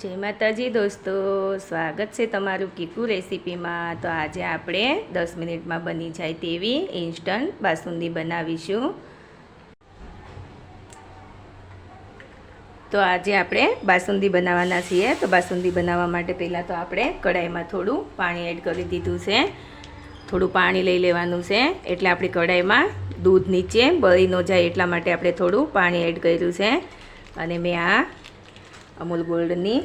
જય માતાજી દોસ્તો, સ્વાગત છે તમારું કીકુ રેસીપીમાં। તો આજે આપણે 10 મિનિટમાં બની જાય તેવી ઇન્સ્ટન્ટ બાસુંદી બનાવીશું। તો આજે આપણે બાસુંદી બનાવવાના છીએ। તો બાસુંદી બનાવવા માટે પહેલાં તો આપણે કઢાઈમાં થોડું પાણી એડ કરી દીધું છે। થોડું પાણી લઈ લેવાનું છે, એટલે આપણી કઢાઈમાં દૂધ નીચે બળી ન જાય એટલા માટે આપણે થોડું પાણી એડ કર્યું છે। અને મેં આ અમૂલ ગોલ્ડની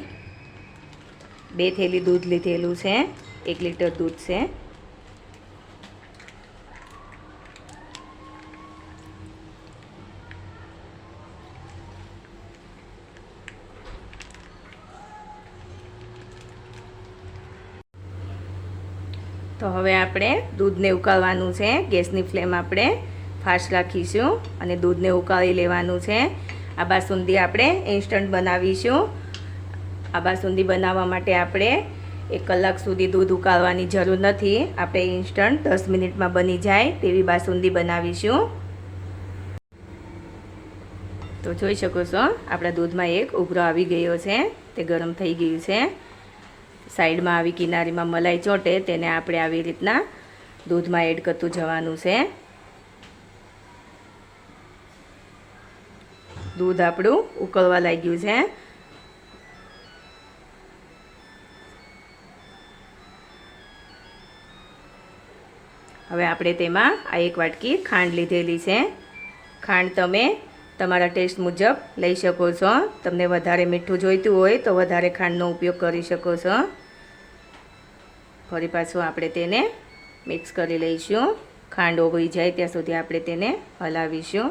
2 થેલી દૂધ લીધેલું છે, 1 લીટર દૂધ છે। તો હવે આપણે દૂધને ઉકાળવાનું છે। ગેસની ફ્લેમ આપણે ફાસ્ટ રાખીશું અને દૂધને ઉકાળી લેવાનું છે। આ બાસુંદી આપણે ઇન્સ્ટન્ટ બનાવીશું। આ બાસુંદી બનાવવા માટે આપણે 1 કલાક સુધી દૂધ ઉકાળવાની જરૂર નથી। આપણે ઇન્સ્ટન્ટ 10 મિનિટમાં બની જાય તેવી બાસુંદી બનાવીશું। તો જોઈ શકો છો આપણા દૂધમાં એક ઉભરો આવી ગયો છે, તે ગરમ થઈ ગયું છે। સાઈડમાં આવી કિનારીમાં મલાઈ ચોંટે તેને આપણે આવી રીતના દૂધમાં એડ કરતું જવાનું છે। દૂધ આપણું ઉકળવા લાગ્યું છે। હવે આપણે તેમાં આ 1 વાટકી ખાંડ લીધેલી છે। ખાંડ તમે તમારા ટેસ્ટ મુજબ લઈ શકો છો। તમને વધારે મીઠું જોઈતું હોય તો વધારે ખાંડનો ઉપયોગ કરી શકો છો। ફરી પાછું આપણે તેને મિક્સ કરી લઈશું। ખાંડ ઓગળી જાય ત્યાં સુધી આપણે તેને હલાવીશું।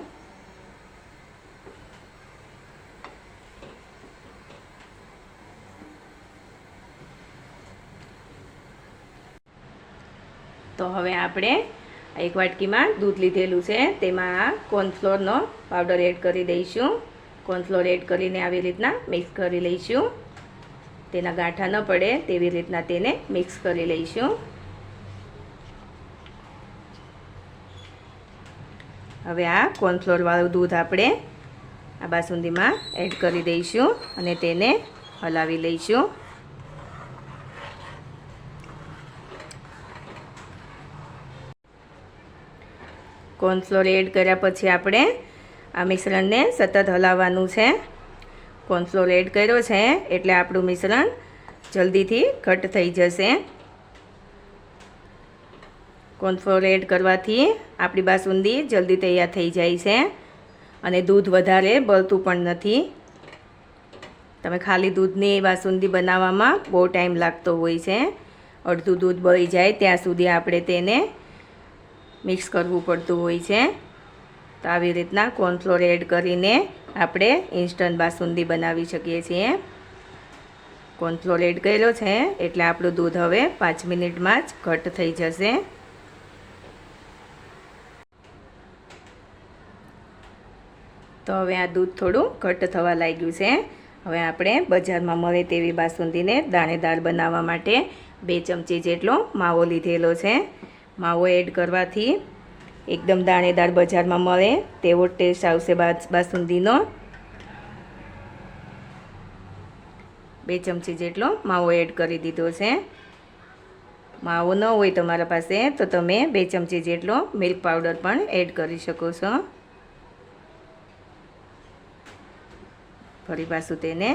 તો હવે આપણે 1 વાટકીમાં દૂધ લીધેલું છે, તેમાં આ કોર્નફ્લોરનો પાવડર એડ કરી દઈશું। કોર્નફ્લોર એડ કરીને આવી રીતના મિક્સ કરી લઈશું। તેના ગાંઠા ન પડે તેવી રીતના તેને મિક્સ કરી લઈશું। હવે આ કોર્નફ્લોરવાળું દૂધ આપણે આ બાસુંદીમાં એડ કરી દઈશું અને તેને હલાવી લઈશું। કોર્નફ્લોર એડ કર્યા પછી આપણે આ મિશ્રણને સતત હલાવવાનું છે। કોર્નફ્લોર એડ કર્યો છે એટલે આપણું મિશ્રણ જલ્દીથી ઘટ થઈ જશે। કોર્નફ્લોર એડ કરવાથી આપણી બાસુંદી જલ્દી તૈયાર થઈ જાય છે અને દૂધ વધારે બળતું પણ નથી। તમે ખાલી દૂધની બાસુંદી બનાવવામાં બહુ ટાઈમ લાગતો હોય છે। અડધું દૂધ બળી જાય ત્યાં સુધી આપણે તેને મિક્સ કરવું પડતું હોય છે। તો આવી રીતના કોર્નફ્લોર એડ કરીને આપણે ઇન્સ્ટન્ટ બાસુંદી બનાવી શકીએ છીએ। કોર્નફ્લોર એડ કર્યો છે એટલે આપણું દૂધ હવે 5 મિનિટમાં જ ઘટ થઈ જશે। તો હવે આ દૂધ થોડું ઘટ થવા લાગ્યું છે। હવે આપણે બજારમાં મળે તેવી બાસુંદીને દાણેદાર બનાવવા માટે 2 ચમચી જેટલો માવો લીધેલો છે। માવો એડ કરવાથી એકદમ દાણેદાર બજારમાં મળે તેવો ટેસ્ટ આવશે બાસુંદીનો। 2 ચમચી જેટલો માવો એડ કરી દીધો છે। માવો ન હોય તમારા પાસે તો તમે 2 ચમચી જેટલો મિલ્ક પાવડર પણ એડ કરી શકો છો। ફરી પાછું તેને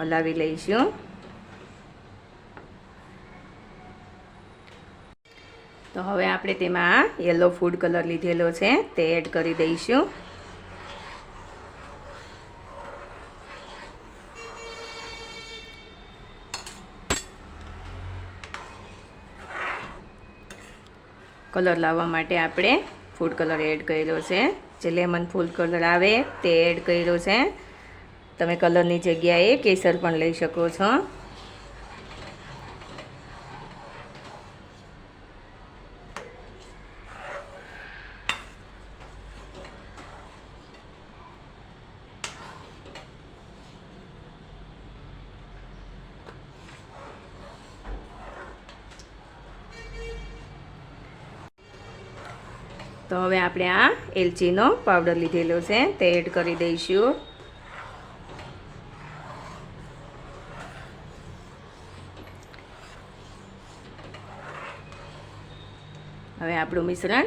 હલાવી લઈશું। તો હવે આપણે તેમાં યલો ફૂડ કલર લીધેલો છે તે એડ કરી દઈશું। કલર લાવવા માટે આપણે ફૂડ કલર એડ કર્યો છે। જે લેમન ફૂડ કલર આવે તે એડ કર્યો છે। તમે કલરની જગ્યાએ કેસર પણ લઈ શકો છો। તો હવે આપણે આ એલચીનો પાવડર લીધેલો છે તે એડ કરી દઈશું। હવે આપણું મિશ્રણ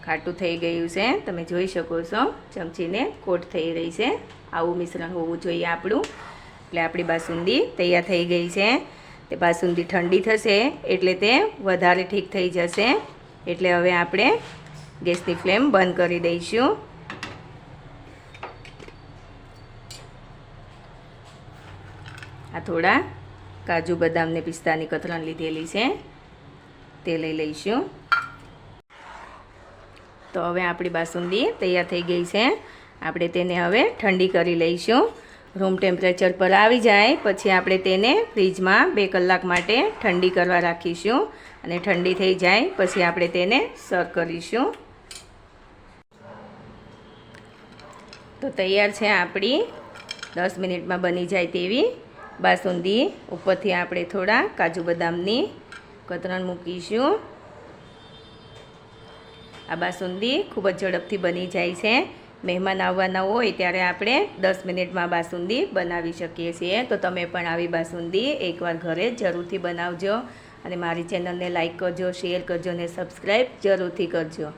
ખાટું થઈ ગયું છે, તમે જોઈ શકો છો ચમચીને કોટ થઈ રહી છે. આવું મિશ્રણ હોવું જોઈએ આપણું. એટલે આપણી બાસુંદી તૈયાર થઈ ગઈ છે. તે બાસુંદી ઠંડી થશે એટલે તે વધારે ઠીક થઈ જશે. એટલે હવે આપણે ગેસની ફ્લેમ બંધ કરી દઈશું. આ થોડા કાજુ બદામ ને પિસ્તાની કતરણ લીધેલી છે, તે લઈ લઈશું. તો હવે આપણી બાસુંદી તૈયાર થઈ ગઈ છે. આપણે તેને હવે ઠંડી કરી લઈશું. રૂમ ટેમ્પરેચર પર આવી જાય પછી આપણે તેને ફ્રીજમાં 2 કલાક માટે ઠંડી કરવા રાખીશું. અને ઠંડી થઈ જાય પછી આપણે તેને સર્વ કરીશું. તો તૈયાર છે આપણી 10 મિનિટમાં બની જાય તેવી બાસુંદી. ઉપરથી આપણે થોડા કાજુ બદામની કતરણ મૂકીશું. આ બાસુંદી ખૂબ જ ઝડપથી બની જાય છે. મહેમાન આવવાના હોય ત્યારે આપણે 10 મિનિટમાં બાસુંદી બનાવી શકીએ છીએ. તો તમે પણ આવી બાસુંદી એકવાર ઘરે જરૂરથી બનાવજો. અને મારી ચેનલને લાઈક કરજો, શેર કરજો અને સબસ્ક્રાઈબ જરૂરથી કરજો.